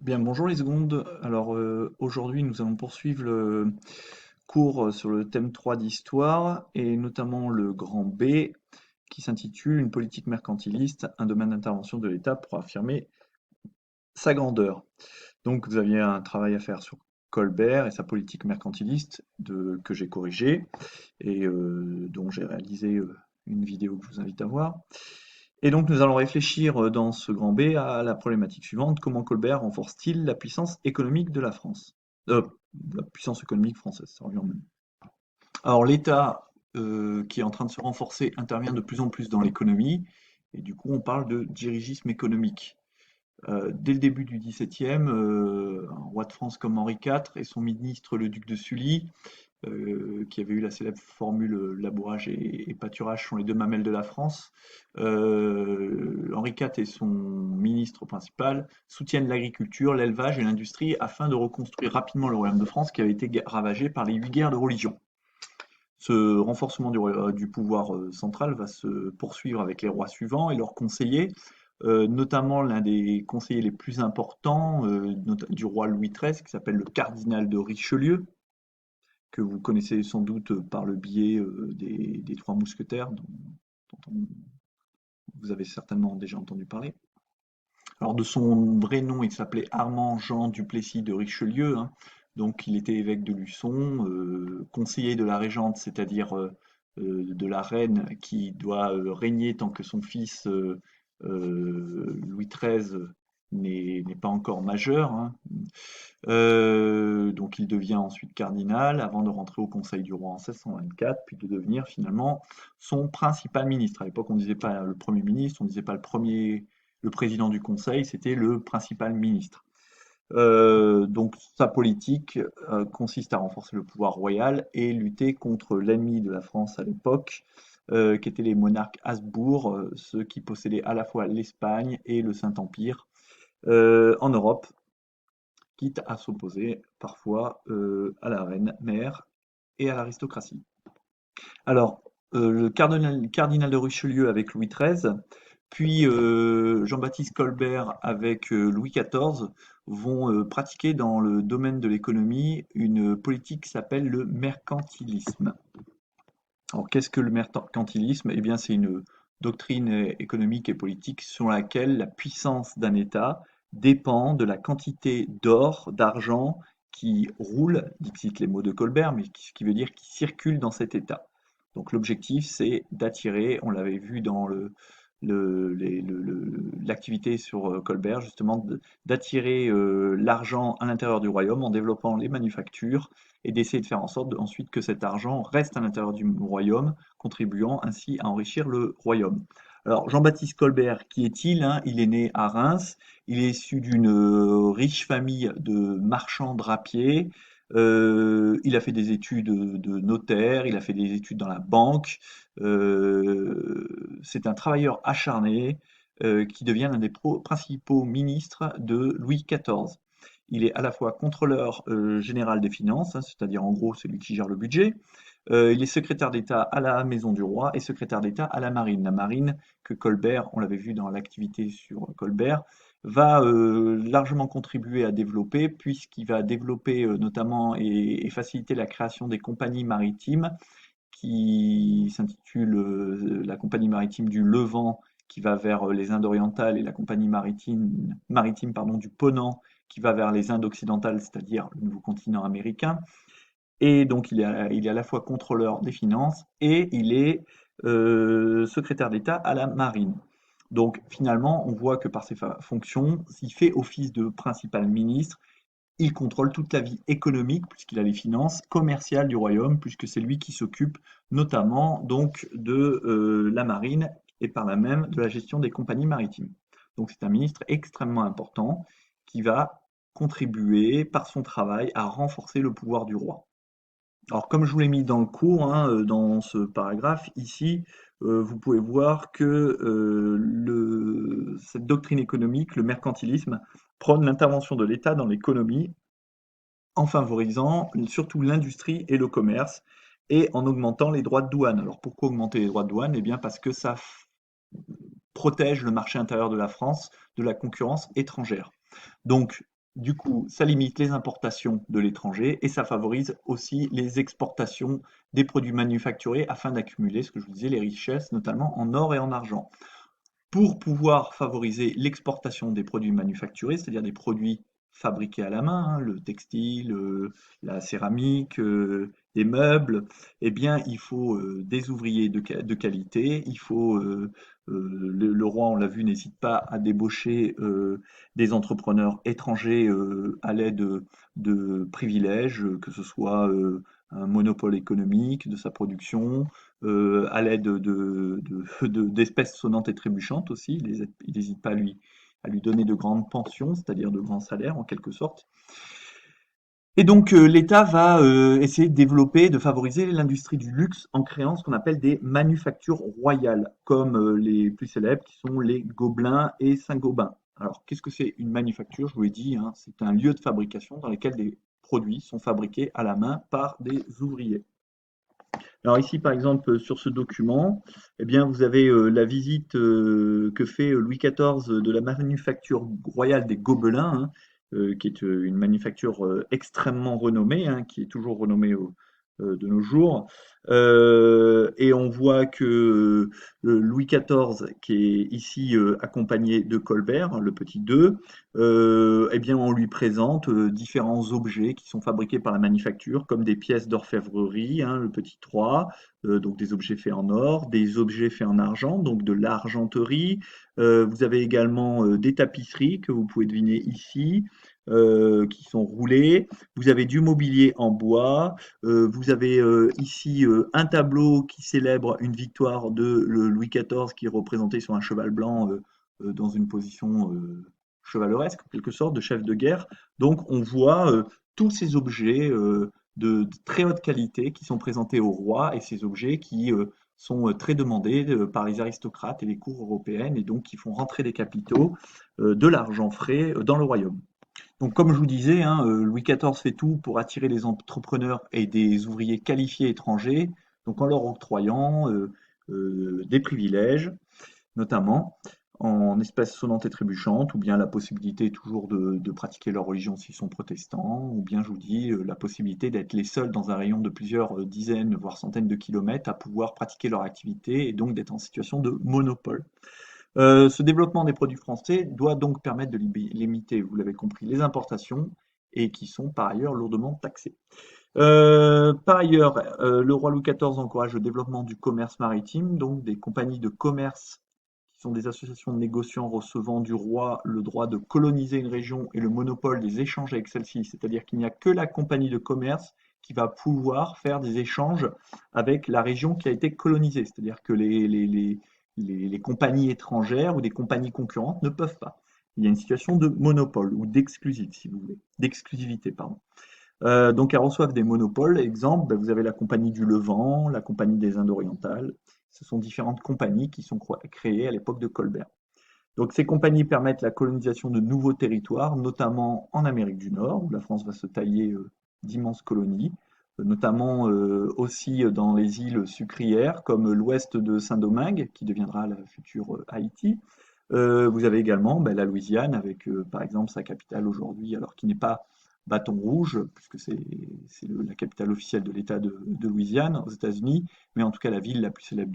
Bien, bonjour les secondes. Alors aujourd'hui, nous allons poursuivre le cours sur le thème 3 d'histoire et notamment le grand B qui s'intitule Une politique mercantiliste, un domaine d'intervention de l'État pour affirmer sa grandeur. Donc vous aviez un travail à faire sur Colbert et sa politique mercantiliste que j'ai corrigé et dont j'ai réalisé une vidéo que je vous invite à voir. Et donc nous allons réfléchir dans ce grand B à la problématique suivante: comment Colbert renforce-t-il la puissance économique de la France? Euh, la puissance économique française, ça revient au même. Alors l'État qui est en train de se renforcer intervient de plus en plus dans l'économie, et du coup on parle de dirigisme économique. Dès le début du XVIIe, un roi de France comme Henri IV et son ministre le duc de Sully, qui avait eu la célèbre formule labourage et pâturage sont les deux mamelles de la France. Henri IV et son ministre principal soutiennent l'agriculture, l'élevage et l'industrie afin de reconstruire rapidement le royaume de France qui avait été ravagé par les 8 guerres de religion. Ce renforcement du pouvoir central va se poursuivre avec les rois suivants et leurs conseillers, notamment l'un des conseillers les plus importants du roi Louis XIII, qui s'appelle le cardinal de Richelieu, que vous connaissez sans doute par le biais des Trois Mousquetaires, dont vous avez certainement déjà entendu parler. Alors de son vrai nom, il s'appelait Armand Jean Duplessis de Richelieu, hein. Donc il était évêque de Luçon, conseiller de la régente, c'est-à-dire de la reine qui doit régner tant que son fils Louis XIII n'est pas encore majeur, hein. Donc il devient ensuite cardinal avant de rentrer au Conseil du roi en 1624, puis de devenir finalement son principal ministre. À l'époque, on ne disait pas le Premier ministre, on ne disait pas le président du Conseil, c'était le principal ministre. Donc sa politique consiste à renforcer le pouvoir royal et lutter contre l'ennemi de la France à l'époque, qui étaient les monarques Habsbourg, ceux qui possédaient à la fois l'Espagne et le Saint-Empire en Europe, quitte à s'opposer parfois à la reine mère et à l'aristocratie. Alors, le cardinal de Richelieu avec Louis XIII, puis Jean-Baptiste Colbert avec Louis XIV vont pratiquer dans le domaine de l'économie une politique qui s'appelle le mercantilisme. Alors, qu'est-ce que le mercantilisme? Eh bien, c'est une doctrine économique et politique selon laquelle la puissance d'un État dépend de la quantité d'or, d'argent qui roule, dixit les mots de Colbert, mais ce qui veut dire qui circule dans cet État. Donc l'objectif, c'est d'attirer, on l'avait vu dans l'activité sur Colbert, justement, d'attirer l'argent à l'intérieur du royaume en développant les manufactures et d'essayer de faire en sorte ensuite que cet argent reste à l'intérieur du royaume, contribuant ainsi à enrichir le royaume. Alors Jean-Baptiste Colbert, qui est-il, hein? Il est né à Reims, il est issu d'une riche famille de marchands drapiers, il a fait des études de notaire, il a fait des études dans la banque, c'est un travailleur acharné qui devient l'un des principaux ministres de Louis XIV. Il est à la fois contrôleur général des finances, hein, c'est-à-dire en gros c'est lui qui gère le budget. Il est secrétaire d'État à la Maison du Roi et secrétaire d'État à la Marine. La Marine, que Colbert, on l'avait vu dans l'activité sur Colbert, va largement contribuer à développer, puisqu'il va développer notamment et faciliter la création des compagnies maritimes qui s'intitule la compagnie maritime du Levant qui va vers les Indes orientales et la compagnie maritime pardon, du Ponant qui va vers les Indes occidentales, c'est-à-dire le nouveau continent américain. Et donc il est à la fois contrôleur des finances et il est secrétaire d'État à la marine. Donc finalement, on voit que par ses fonctions, il fait office de principal ministre, il contrôle toute la vie économique, puisqu'il a les finances commerciales du royaume, puisque c'est lui qui s'occupe notamment donc de la marine et par là même de la gestion des compagnies maritimes. Donc c'est un ministre extrêmement important qui va contribuer par son travail à renforcer le pouvoir du roi. Alors comme je vous l'ai mis dans le cours, hein, dans ce paragraphe ici, vous pouvez voir que cette doctrine économique, le mercantilisme, prône l'intervention de l'État dans l'économie en favorisant surtout l'industrie et le commerce et en augmentant les droits de douane. Alors pourquoi augmenter les droits de douane? Eh bien parce que ça protège le marché intérieur de la France de la concurrence étrangère. Donc Du coup, ça limite les importations de l'étranger et ça favorise aussi les exportations des produits manufacturés afin d'accumuler, ce que je vous disais, les richesses, notamment en or et en argent. Pour pouvoir favoriser l'exportation des produits manufacturés, c'est-à-dire des produits fabriqués à la main, hein, le textile, la céramique, des meubles, eh bien, il faut des ouvriers de qualité, il faut, le roi, on l'a vu, n'hésite pas à débaucher des entrepreneurs étrangers à l'aide de privilèges, que ce soit un monopole économique de sa production, à l'aide d'espèces sonnantes et trébuchantes aussi. Il n'hésite pas à lui donner de grandes pensions, c'est-à-dire de grands salaires en quelque sorte. Et donc l'État va essayer de développer, de favoriser l'industrie du luxe en créant ce qu'on appelle des manufactures royales, comme les plus célèbres qui sont les Gobelins et Saint-Gobain. Alors qu'est-ce que c'est une manufacture? Je vous l'ai dit, hein, c'est un lieu de fabrication dans lequel des produits sont fabriqués à la main par des ouvriers. Alors ici, par exemple, sur ce document, eh bien, vous avez la visite que fait Louis XIV de la manufacture royale des Gobelins, hein, qui est une manufacture extrêmement renommée, hein, qui est toujours renommée de nos jours. Et on voit que Louis XIV, qui est ici accompagné de Colbert, hein, le petit 2, eh bien, on lui présente différents objets qui sont fabriqués par la manufacture, comme des pièces d'orfèvrerie, hein, le petit 3, donc des objets faits en or, des objets faits en argent, donc de l'argenterie. Vous avez également des tapisseries que vous pouvez deviner ici, qui sont roulées. Vous avez du mobilier en bois. Vous avez ici un tableau qui célèbre une victoire de Louis XIV qui est représenté sur un cheval blanc dans une position chevaleresque, en quelque sorte, de chef de guerre. Donc on voit tous ces objets de très haute qualité qui sont présentés au roi et ces objets qui sont très demandés par les aristocrates et les cours européennes et donc qui font rentrer des capitaux, de l'argent frais dans le royaume. Donc comme je vous disais, hein, Louis XIV fait tout pour attirer les entrepreneurs et des ouvriers qualifiés étrangers, donc en leur octroyant des privilèges notamment en espèces sonnantes et trébuchantes, ou bien la possibilité toujours de pratiquer leur religion s'ils sont protestants, ou bien je vous dis la possibilité d'être les seuls dans un rayon de plusieurs dizaines, voire centaines de kilomètres à pouvoir pratiquer leur activité et donc d'être en situation de monopole. Ce développement des produits français doit donc permettre de limiter, vous l'avez compris, les importations et qui sont par ailleurs lourdement taxées. Par ailleurs, le roi Louis XIV encourage le développement du commerce maritime, donc des compagnies de commerce qui sont des associations de négociants recevant du roi le droit de coloniser une région et le monopole des échanges avec celle-ci. C'est-à-dire qu'il n'y a que la compagnie de commerce qui va pouvoir faire des échanges avec la région qui a été colonisée. C'est-à-dire que les compagnies étrangères ou des compagnies concurrentes ne peuvent pas. Il y a une situation de monopole ou d'exclusivité, si vous voulez, d'exclusivité, pardon. Donc elles reçoivent des monopoles. Exemple, ben, vous avez la Compagnie du Levant, la Compagnie des Indes orientales. Ce sont différentes compagnies qui sont créées à l'époque de Colbert. Donc ces compagnies permettent la colonisation de nouveaux territoires, notamment en Amérique du Nord, où la France va se tailler d'immenses colonies, notamment aussi dans les îles sucrières, comme l'ouest de Saint-Domingue, qui deviendra la future Haïti. Vous avez également ben, la Louisiane, avec par exemple sa capitale aujourd'hui, alors qui n'est pas Bâton Rouge, puisque c'est la capitale officielle de l'État de Louisiane aux États-Unis, mais en tout cas la ville la plus célèbre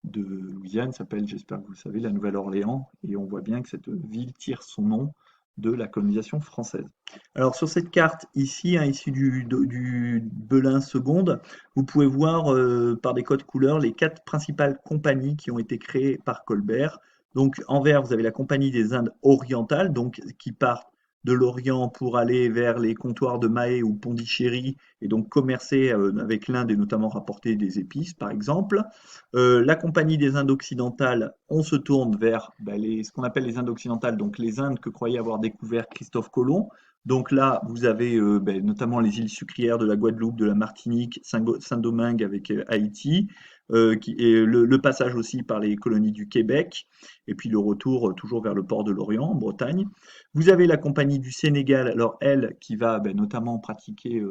de Louisiane s'appelle, j'espère que vous le savez, la Nouvelle-Orléans, et on voit bien que cette ville tire son nom de la colonisation française. Alors sur cette carte ici, hein, issue du Belin seconde, vous pouvez voir par des codes couleurs les quatre principales compagnies qui ont été créées par Colbert. Donc en vert, vous avez la Compagnie des Indes orientales, donc qui part de l'Orient pour aller vers les comptoirs de Mahé ou Pondichéry et donc commercer avec l'Inde et notamment rapporter des épices, par exemple. La Compagnie des Indes occidentales, on se tourne vers ben, ce qu'on appelle les Indes occidentales, donc les Indes que croyait avoir découvert Christophe Colomb. Donc là, vous avez ben, notamment les îles sucrières de la Guadeloupe, de la Martinique, Saint-Domingue avec Haïti, et le passage aussi par les colonies du Québec, et puis le retour toujours vers le port de Lorient, en Bretagne. Vous avez la Compagnie du Sénégal, alors elle, qui va ben, notamment pratiquer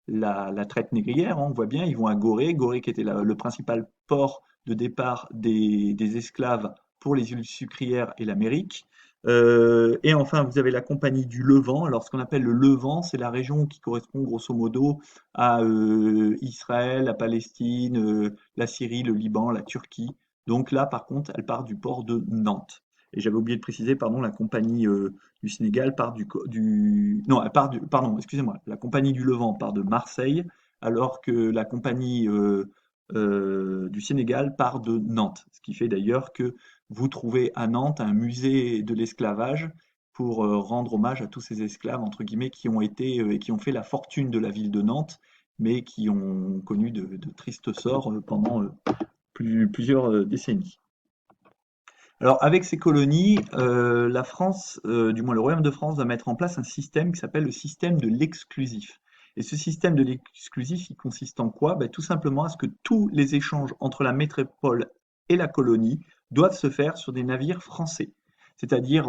la traite négrière, hein, on voit bien, ils vont à Gorée, Gorée qui était le principal port de départ des esclaves pour les îles sucrières et l'Amérique. Et enfin, vous avez la Compagnie du Levant. Alors, ce qu'on appelle le Levant, c'est la région qui correspond grosso modo à Israël, la Palestine, la Syrie, le Liban, la Turquie. Donc là, par contre, elle part du port de Nantes. Et j'avais oublié de préciser, pardon, la Compagnie du Sénégal part non, elle part pardon, excusez-moi, la Compagnie du Levant part de Marseille, alors que la Compagnie du Sénégal part de Nantes. Ce qui fait d'ailleurs que vous trouvez à Nantes un musée de l'esclavage pour rendre hommage à tous ces esclaves, entre guillemets, qui ont été et qui ont fait la fortune de la ville de Nantes, mais qui ont connu de tristes sorts pendant plusieurs décennies. Alors, avec ces colonies, la France, du moins le Royaume de France, va mettre en place un système qui s'appelle le système de l'exclusif. Et ce système de l'exclusif, il consiste en quoi? Ben, tout simplement à ce que tous les échanges entre la métropole et la colonie doivent se faire sur des navires français. C'est-à-dire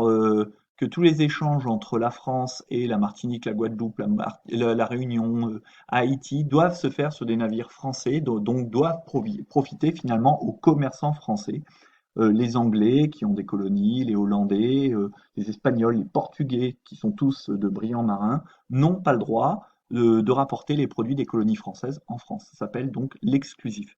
que tous les échanges entre la France et la Martinique, la Guadeloupe, la Réunion, Haïti, doivent se faire sur des navires français, donc doivent profiter finalement aux commerçants français, les Anglais qui ont des colonies, les Hollandais, les Espagnols, les Portugais, qui sont tous de brillants marins, n'ont pas le droit de rapporter les produits des colonies françaises en France. Ça s'appelle donc l'exclusif.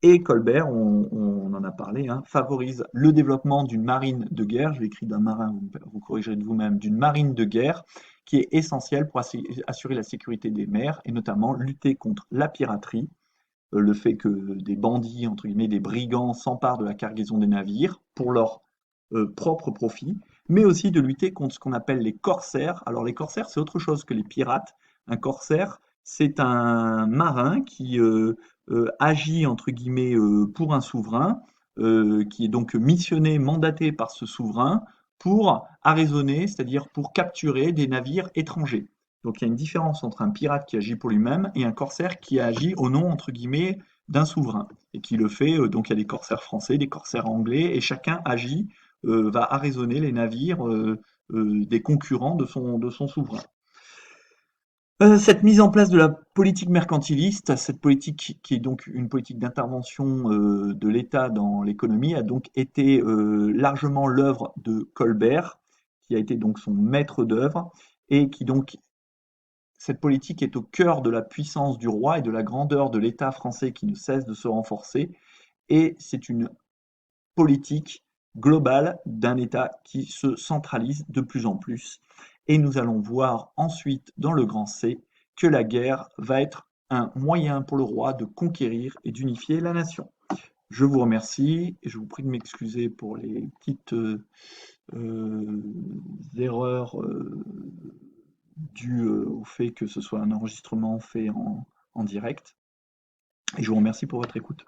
Et Colbert, on en a parlé, hein, favorise le développement d'une marine de guerre, je l'ai écrit d'un marin, vous corrigerez de vous-même, d'une marine de guerre qui est essentielle pour assurer la sécurité des mers et notamment lutter contre la piraterie, le fait que des bandits, entre guillemets, des brigands s'emparent de la cargaison des navires pour leur propre profit, mais aussi de lutter contre ce qu'on appelle les corsaires. Alors les corsaires, c'est autre chose que les pirates. Un corsaire, c'est un marin qui agit, entre guillemets, pour un souverain, qui est donc missionné, mandaté par ce souverain pour arraisonner, c'est-à-dire pour capturer des navires étrangers. Donc il y a une différence entre un pirate qui agit pour lui-même et un corsaire qui agit au nom, entre guillemets, d'un souverain. Et qui le fait, donc il y a des corsaires français, des corsaires anglais, et chacun agit, va arraisonner les navires des concurrents de son souverain. Cette mise en place de la politique mercantiliste, cette politique qui est donc une politique d'intervention de l'État dans l'économie, a donc été largement l'œuvre de Colbert, qui a été donc son maître d'œuvre, et qui donc cette politique est au cœur de la puissance du roi et de la grandeur de l'État français qui ne cesse de se renforcer. Et c'est une politique globale d'un État qui se centralise de plus en plus. Et nous allons voir ensuite dans le grand C que la guerre va être un moyen pour le roi de conquérir et d'unifier la nation. Je vous remercie et je vous prie de m'excuser pour les petites erreurs dues au fait que ce soit un enregistrement fait en direct. Et je vous remercie pour votre écoute.